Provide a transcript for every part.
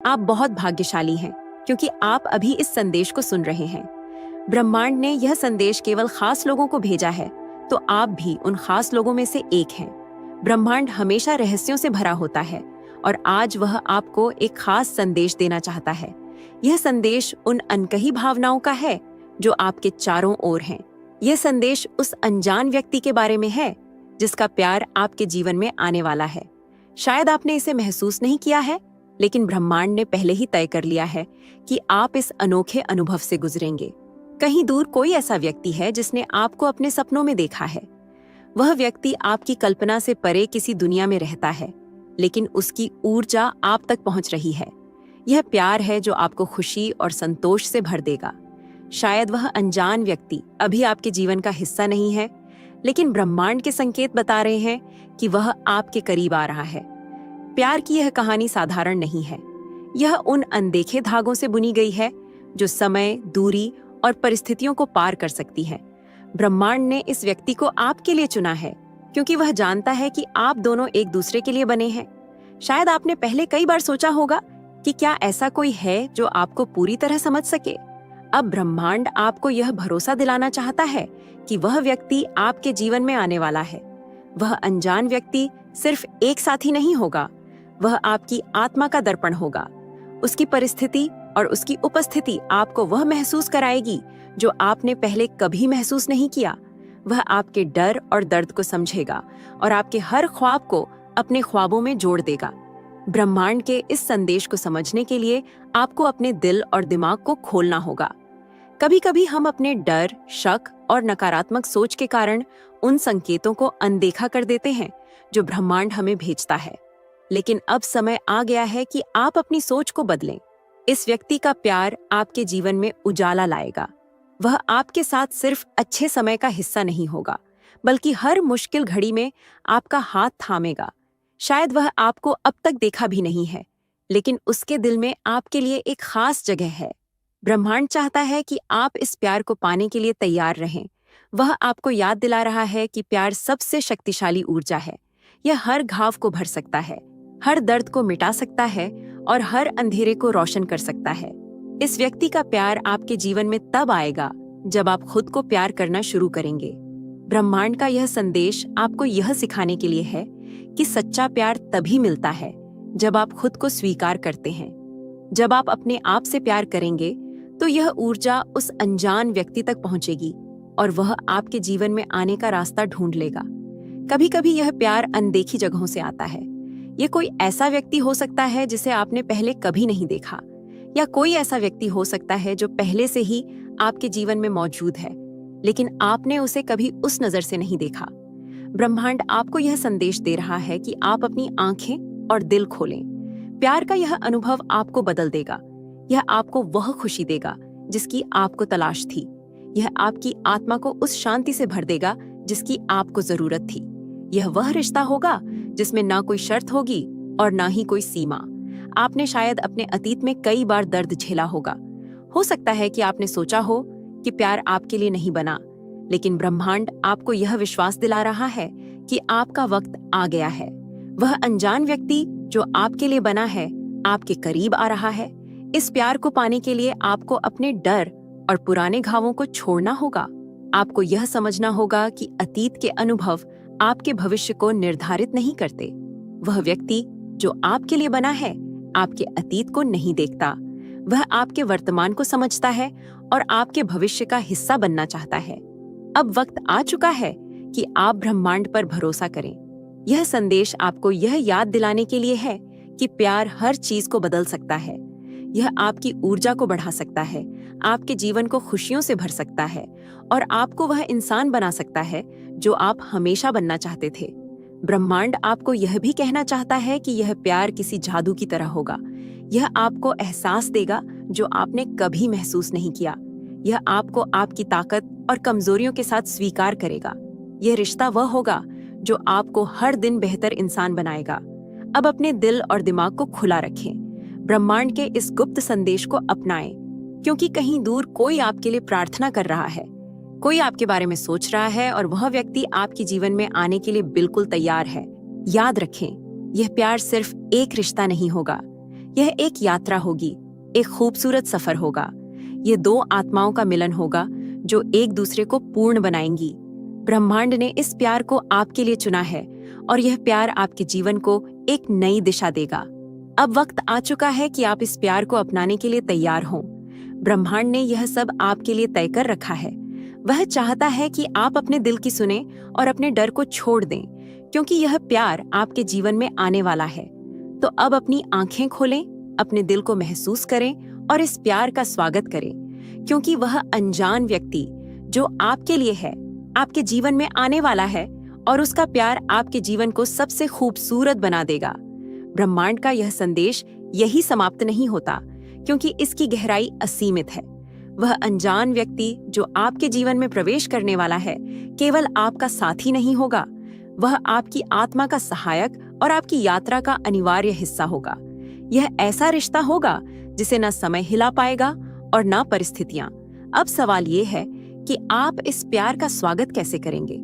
आप बहुत भाग्यशाली हैं क्योंकि आप अभी इस संदेश को सुन रहे हैं। ब्रह्मांड ने यह संदेश केवल खास लोगों को भेजा है, तो आप भी उन खास लोगों में से एक हैं। ब्रह्मांड हमेशा रहस्यों से भरा होता है और आज वह आपको एक खास संदेश देना चाहता है। यह संदेश उन अनकही भावनाओं का है जो आपके चारों ओर हैं। यह संदेश उस अनजान व्यक्ति के बारे में है जिसका प्यार आपके जीवन में आने वाला है। शायद आपने इसे महसूस नहीं किया है, लेकिन ब्रह्मांड ने पहले ही तय कर लिया है कि आप इस अनोखे अनुभव से गुजरेंगे। कहीं दूर कोई ऐसा व्यक्ति है जिसने आपको अपने सपनों में देखा है। वह व्यक्ति आपकी कल्पना से परे किसी दुनिया में रहता है, लेकिन उसकी ऊर्जा आप तक पहुंच रही है। यह प्यार है जो आपको खुशी और संतोष से भर देगा। शायद वह अनजान व्यक्ति अभी आपके जीवन का हिस्सा नहीं है, लेकिन ब्रह्मांड के संकेत बता रहे हैं कि वह आपके करीब आ रहा है। प्यार की यह कहानी साधारण नहीं है। यह उन अनदेखे धागों से बुनी गई है जो समय, दूरी और परिस्थितियों को पार कर सकती है। ब्रह्मांड ने इस व्यक्ति को आपके लिए चुना है क्योंकि वह जानता है कि आप दोनों एक दूसरे के लिए बने हैं। शायद आपने पहले कई बार सोचा होगा कि क्या ऐसा कोई है जो आपको पूरी तरह समझ सके। अब ब्रह्मांड आपको यह भरोसा दिलाना चाहता है कि वह व्यक्ति आपके जीवन में आने वाला है। वह अनजान व्यक्ति सिर्फ एक साथी नहीं होगा, वह आपकी आत्मा का दर्पण होगा। उसकी परिस्थिति और उसकी उपस्थिति आपको वह महसूस कराएगी जो आपने पहले कभी महसूस नहीं किया। वह आपके डर और दर्द को समझेगा और आपके हर ख्वाब को अपने ख्वाबों में जोड़ देगा। ब्रह्मांड के इस संदेश को समझने के लिए आपको अपने दिल और दिमाग को खोलना होगा। कभी-कभी हम अपने डर, शक और नकारात्मक सोच के कारण उन संकेतों को अनदेखा कर देते हैं जो ब्रह्मांड हमें भेजता है। लेकिन अब समय आ गया है कि आप अपनी सोच को बदलें। इस व्यक्ति का प्यार आपके जीवन में उजाला लाएगा। वह आपके साथ सिर्फ अच्छे समय का हिस्सा नहीं होगा, बल्कि हर मुश्किल घड़ी में आपका हाथ थामेगा। शायद वह आपको अब तक देखा भी नहीं है, लेकिन उसके दिल में आपके लिए एक खास जगह है। ब्रह्मांड चाहता है कि आप इस प्यार को पाने के लिए तैयार रहें। वह आपको याद दिला रहा है कि प्यार सबसे शक्तिशाली ऊर्जा है। यह हर घाव को भर सकता है, हर दर्द को मिटा सकता है और हर अंधेरे को रोशन कर सकता है। इस व्यक्ति का प्यार आपके जीवन में तब आएगा जब आप खुद को प्यार करना शुरू करेंगे। ब्रह्मांड का यह संदेश आपको यह सिखाने के लिए है कि सच्चा प्यार तभी मिलता है जब आप खुद को स्वीकार करते हैं। जब आप अपने आप से प्यार करेंगे तो यह ऊर्जा उस अनजान व्यक्ति तक पहुंचेगी और वह आपके जीवन में आने का रास्ता ढूंढ लेगा। कभी-कभी यह प्यार अनदेखी जगहों से आता है। यह कोई ऐसा व्यक्ति हो सकता है जिसे आपने पहले कभी नहीं देखा, या कोई ऐसा व्यक्ति हो सकता है जो पहले से ही आपके जीवन में मौजूद है, लेकिन आपने उसे कभी उस नजर से नहीं देखा। ब्रह्मांड आपको यह संदेश दे रहा है कि आप अपनी आंखें और दिल खोलें। प्यार का यह अनुभव आपको बदल देगा। यह आपको वह खुशी देगा जिसकी आपको तलाश थी। यह आपकी आत्मा को उस शांति से भर देगा जिसकी आपको जरूरत थी। यह वह रिश्ता होगा जिसमें ना कोई शर्त होगी और ना ही कोई सीमा। आपने शायद अपने अतीत में कई बार दर्द झेला होगा। हो सकता है कि आपने सोचा हो कि प्यार आपके लिए नहीं बना, लेकिन ब्रह्मांड आपको यह विश्वास दिला रहा है कि आपका वक्त आ गया है। वह अनजान व्यक्ति जो आपके लिए बना है, आपके करीब आ रहा है। इस प्यार को पाने के लिए आपको अपने डर और पुराने घावों को छोड़ना होगा। आपको यह समझना होगा कि अतीत के अनुभव आपके भविष्य को निर्धारित नहीं करते। वह व्यक्ति जो आपके लिए बना है, आपके अतीत को नहीं देखता। वह आपके वर्तमान को समझता है और आपके भविष्य का हिस्सा बनना चाहता है। अब वक्त आ चुका है कि आप ब्रह्मांड पर भरोसा करें। यह संदेश आपको यह याद दिलाने के लिए है कि प्यार हर चीज को बदल सकता है। यह आपकी ऊर्जा को बढ़ा सकता है, आपके जीवन को खुशियों से भर सकता है और आपको वह इंसान बना सकता है जो आप हमेशा बनना चाहते थे। ब्रह्मांड आपको यह भी कहना चाहता है कि यह प्यार किसी जादू की तरह होगा। यह आपको एहसास देगा जो आपने कभी महसूस नहीं किया। यह आपको आपकी ताकत और कमजोरियों के साथ स्वीकार करेगा। यह रिश्ता वह होगा जो आपको हर दिन बेहतर इंसान बनाएगा। अब अपने दिल और दिमाग को खुला रखें। ब्रह्मांड के इस गुप्त संदेश को अपनाएं, क्योंकि कहीं दूर कोई आपके लिए प्रार्थना कर रहा है, कोई आपके बारे में सोच रहा है और वह व्यक्ति आपके जीवन में आने के लिए बिल्कुल तैयार है। याद रखें, यह प्यार सिर्फ एक रिश्ता नहीं होगा, यह एक यात्रा होगी, एक खूबसूरत सफर होगा। ये दो आत्माओं का मिलन होगा जो एक दूसरे को पूर्ण बनाएंगी। ब्रह्मांड ने इस प्यार को आपके लिए चुना है और यह प्यार आपके जीवन को एक नई दिशा देगा। अब वक्त आ चुका है कि आप इस प्यार को अपनाने के लिए तैयार हों। ब्रह्मांड ने यह सब आपके लिए तय कर रखा है। वह चाहता है कि आप अपने दिल की सुने और अपने डर को छोड़ दें, क्योंकि यह प्यार आपके जीवन में आने वाला है। तो अब अपनी आंखें खोलें, अपने दिल को महसूस करें और इस प्यार का स्वागत करें, क्योंकि वह अनजान व्यक्ति जो आपके लिए है, आपके जीवन में आने वाला है और उसका प्यार आपके जीवन को सबसे खूबसूरत बना देगा। ब्रह्मांड का यह संदेश यही समाप्त नहीं होता, क्योंकि इसकी गहराई असीमित है। वह अनजान व्यक्ति जो आपके जीवन में प्रवेश करने वाला है, केवल आपका साथी नहीं होगा, वह आपकी आत्मा का सहायक और आपकी यात्रा का अनिवार्य हिस्सा होगा। यह ऐसा रिश्ता होगा जिसे न समय हिला पाएगा और न परिस्थितियां। अब सवाल ये है कि आप इस प्यार का स्वागत कैसे करेंगे।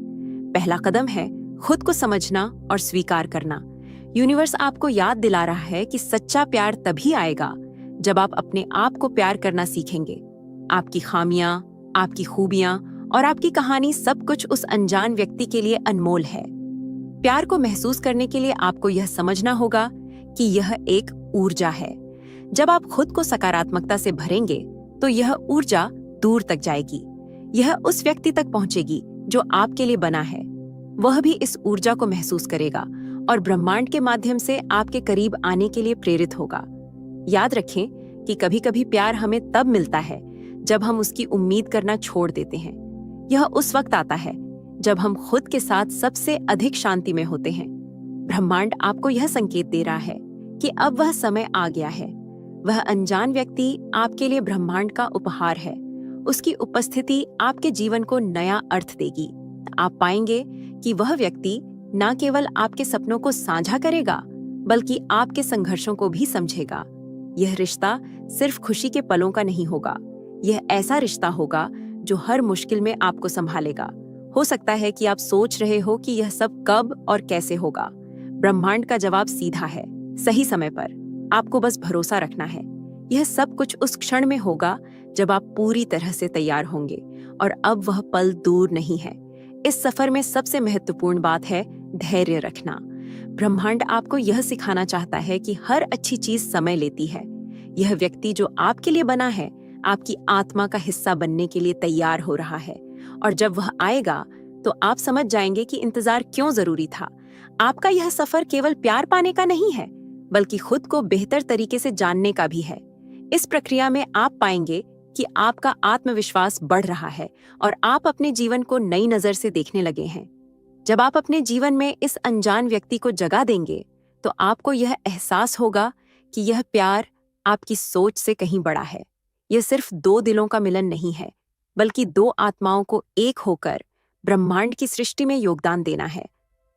पहला कदम है खुद को समझना और स्वीकार करना। यूनिवर्स आपको याद दिला रहा है कि सच्चा प्यार तभी आएगा जब आप अपने आप को प्यार करना सीखेंगे। आपकी खामियां, आपकी खूबियां और आपकी कहानी सब कुछ उस अनजान व्यक्ति के लिए अनमोल है। प्यार को महसूस करने के लिए आपको यह समझना होगा कि यह एक ऊर्जा है। जब आप खुद को सकारात्मकता से भरेंगे तो यह ऊर्जा दूर तक जाएगी। यह उस व्यक्ति तक पहुंचेगी जो आपके लिए बना है। वह भी इस ऊर्जा को महसूस करेगा और ब्रह्मांड के माध्यम से आपके करीब आने के लिए प्रेरित होगा। याद रखें कि कभी-कभी प्यार हमें तब मिलता है जब हम उसकी उम्मीद करना छोड़ देते हैं। यह उस वक्त आता है जब हम खुद के साथ सबसे अधिक शांति में होते हैं। ब्रह्मांड आपको यह संकेत दे रहा है कि अब वह समय आ गया है। वह अनजान व्यक्ति आपके लिए ब्रह्मांड का उपहार है। उसकी उपस्थिति आपके जीवन को नया अर्थ देगी। आप पाएंगे कि वह व्यक्ति न केवल आपके सपनों को साझा करेगा, बल्कि आपके संघर्षों को भी समझेगा। यह रिश्ता सिर्फ खुशी के पलों का नहीं होगा। यह ऐसा रिश्ता होगा जो हर मुश्किल में आपको संभालेगा। हो सकता है कि आप सोच रहे हो कि यह सब कब और कैसे होगा। ब्रह्मांड का जवाब सीधा है, सही समय पर। आपको बस भरोसा रखना है। यह सब कुछ उस क्षण में होगा जब आप पूरी तरह से तैयार होंगे, और अब वह पल दूर नहीं है। इस सफर में सबसे महत्वपूर्ण बात है धैर्य रखना। ब्रह्मांड आपको यह सिखाना चाहता है कि हर अच्छी चीज समय लेती है। यह व्यक्ति जो आपके लिए बना है, आपकी आत्मा का हिस्सा बनने के लिए तैयार हो रहा है, और जब वह आएगा तो आप समझ जाएंगे कि इंतजार क्यों जरूरी था। आपका यह सफर केवल प्यार पाने का नहीं है, बल्कि खुद को बेहतर तरीके से जानने का भी है। इस प्रक्रिया में आप पाएंगे कि आपका आत्मविश्वास बढ़ रहा है और आप अपने जीवन को नई नजर से देखने लगे हैं। जब आप अपने जीवन में इस अनजान व्यक्ति को जगह देंगे, तो आपको यह एहसास होगा कि यह प्यार आपकी सोच से कहीं बड़ा है। यह सिर्फ दो दिलों का मिलन नहीं है, बल्कि दो आत्माओं को एक होकर ब्रह्मांड की सृष्टि में योगदान देना है।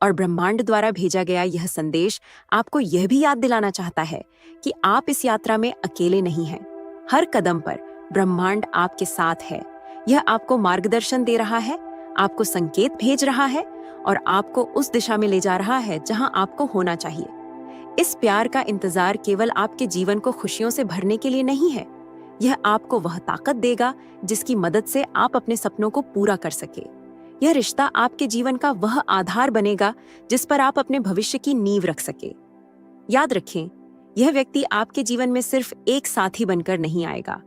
और ब्रह्मांड द्वारा भेजा गया यह संदेश आपको यह भी याद दिलाना चाहता है कि आप इस यात्रा में अकेले नहीं हैं। हर कदम पर ब्रह्मांड आपके साथ है। यह आपको मार्गदर्शन दे रहा है, आपको संकेत भेज रहा है और आपको उस दिशा में ले जा रहा है जहां आपको होना चाहिए। इस प्यार का इंतजार केवल आपके जीवन को खुशियों से भरने के लिए नहीं है। यह आपको वह ताकत देगा जिसकी मदद से आप अपने सपनों को पूरा कर सके। यह रिश्ता आपके जीवन का वह आधार बनेगा जिस पर आप अपने भविष्य की नींव रख सके। याद रखें, यह व्यक्ति आपके जीवन में सिर्फ एक साथी बनकर नहीं आएगा।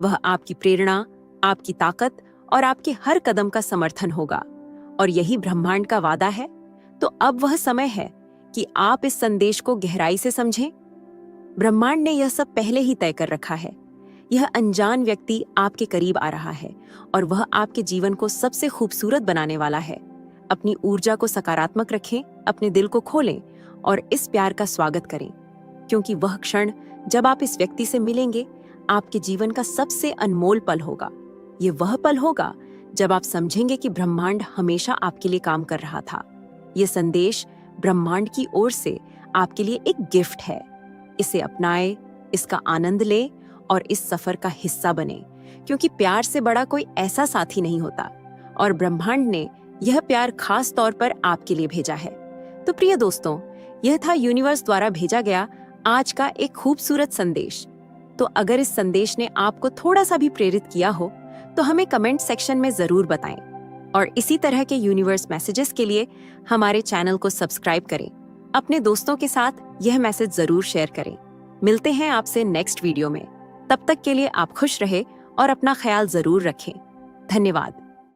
वह आपकी प्रेरणा, आपकी ताकत और आपके हर कदम का समर्थन होगा। और यही ब्रह्मांड का वादा है। तो अब वह समय है कि आप इस संदेश को गहराई से समझें। ब्रह्मांड ने यह सब पहले ही तय कर रखा है। यह अनजान व्यक्ति आपके करीब आ रहा है और वह आपके जीवन को सबसे खूबसूरत बनाने वाला है। अपनी ऊर्जा को सकारात्मक रखें, अपने दिल को खोलें और इस प्यार का स्वागत करें, क्योंकि वह क्षण जब आप इस व्यक्ति से मिलेंगे, आपके जीवन का सबसे अनमोल पल होगा। ये वह पल होगा जब आप समझेंगे कि ब्रह्मांड हमेशा आपके लिए काम कर रहा था। ये संदेश ब्रह्मांड की ओर से आपके लिए एक गिफ्ट है। इसे अपनाएं, इसका आनंद लें और इस सफर का हिस्सा बने, क्योंकि प्यार से बड़ा कोई ऐसा साथी नहीं होता और ब्रह्मांड ने यह प्यार खास तौर पर आपके लिए भेजा है। तो प्रिय दोस्तों, यह था यूनिवर्स द्वारा भेजा गया आज का एक खूबसूरत संदेश। तो अगर इस संदेश ने आपको थोड़ा सा भी प्रेरित किया हो तो हमें कमेंट सेक्शन में जरूर बताएं। और इसी तरह के यूनिवर्स मैसेजेस के लिए हमारे चैनल को सब्सक्राइब करें। अपने दोस्तों के साथ यह मैसेज जरूर शेयर करें। मिलते हैं आपसे नेक्स्ट वीडियो में। तब तक के लिए आप खुश रहे और अपना ख्याल जरूर रखें। धन्यवाद।